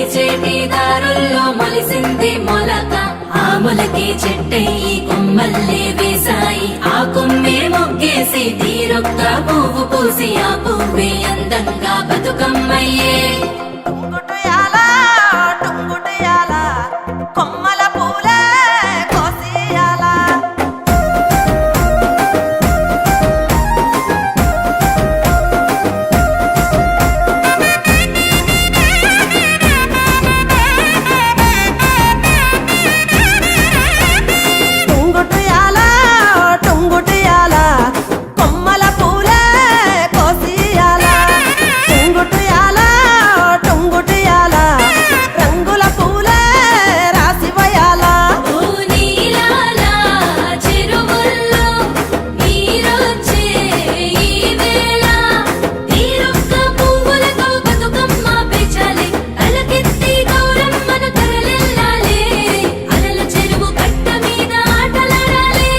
నడిచేటి దారుల్లో మొలిసింది మొలక ఆ మొలకే చెట్టయి కొమ్మల్లే వేసాయి ఆ కొమ్మే మొగ్గేసి తీరొక్క పువ్వు పూసి ఆ పువ్వే అందంగా బతుకమ్మయ్యే టుంగుటుయాల టుంగుటుయాల కొమ్మల పూలే కోసియాల టుంగుటుయాల టుంగుటుయాల కొమ్మల పూలే కోసియాల టుంగుటుయాల టుంగుటుయాల రంగుల పూలే రాసివయాల ఓ నీలాల చెరువుల్లో నీరొచ్చే ఈ వేళ తీరొక్క పువ్వులతో బతుకమ్మ పెంచాలి తలకెత్తి గౌరమ్మను తరలిల్లాలి అలల చెరువు కట్ట మీద ఆటలాడాలి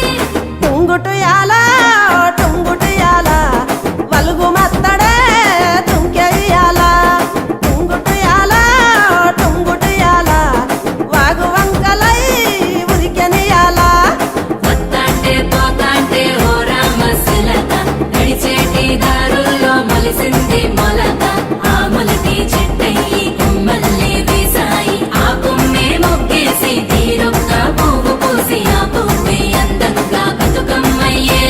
టుంగుటుయాల టుంగుటుయాల వలుగు మత్తడే తుంకెయ్యాల టుంగుటుయాల టుంగుటుయాల వాగు వంకలై ఉరికెనియాల వత్తాంటే పోతాంటే ఓ రామశిలక నడిచేటి దారుల్లో మొలిసింది మొలక ఆ మొలకే చెట్టయి కొమ్మల్లే వేసాయి ఆ కొమ్మే మొగ్గేసి తీరొక్క పువ్వు పూసి ఆ పువ్వే అందంగా బతుకమ్మయ్యే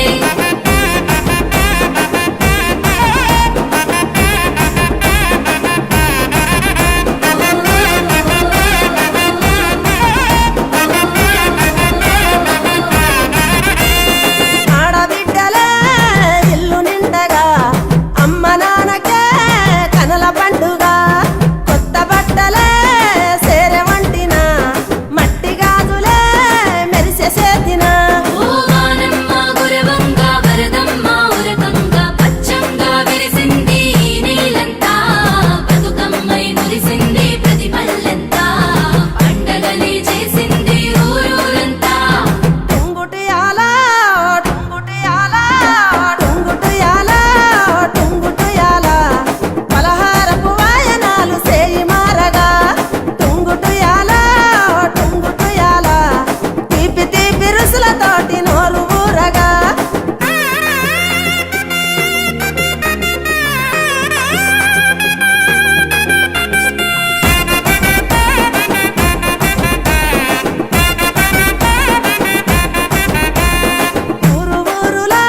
ఆడబిడ్డలే ఇల్లు నిండగా అమ్మ నాన్నకే కనల పండుగ కొత్త బట్టలే సేరె వంటిన మట్టి గాజులే మెరిసె చేతిన ఓ వానమ్మ గురవంగ వరదమ్మ ఉరకంగ పచ్చంగా విరిసింది ఈ నీలంతా బతుకమ్మై మురిసింది ప్రతి పల్లెంతా పండగలే చేసింది ఊరూరంతా టుంగుటుయాల టుంగుటుయాల టుంగుటుయాల టుంగుటుయాల పలహారపు వాయనాలు సేయి మారగా టుంగుటుయాల టుంగుటుయాల తీపి తీపి రుసులతోటి నోరు ఊరగా ఊరు ఊరులా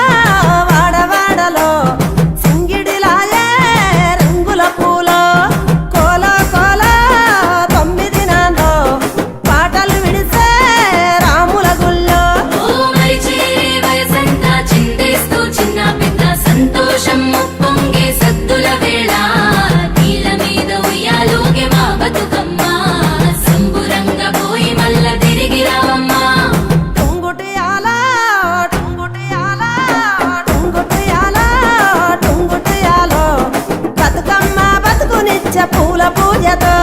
వాడవాడలో సింగిడిలాయే రంగుల పూలో కోల కోల 9 నాలో పాటలు విడిసే రాముల గుళ్ళో ఓ మరిచే వయసంతా చిందేస్తూ చిన్న పెద్ద సంతోషం ఉప్పొంగే సద్దుల వేళ నీళ్ళ మీద ఉయ్యాలోగే మా బతుకమ్మ సంబురంగా పోయి మల్ల తిరిగి రావమ్మా టుంగుటుయాల టుంగుటుయాల టుంగుటుయాల టుంగుటుయాలో బతుకమ్మ బతుకునిచ్చ పూల పూజతో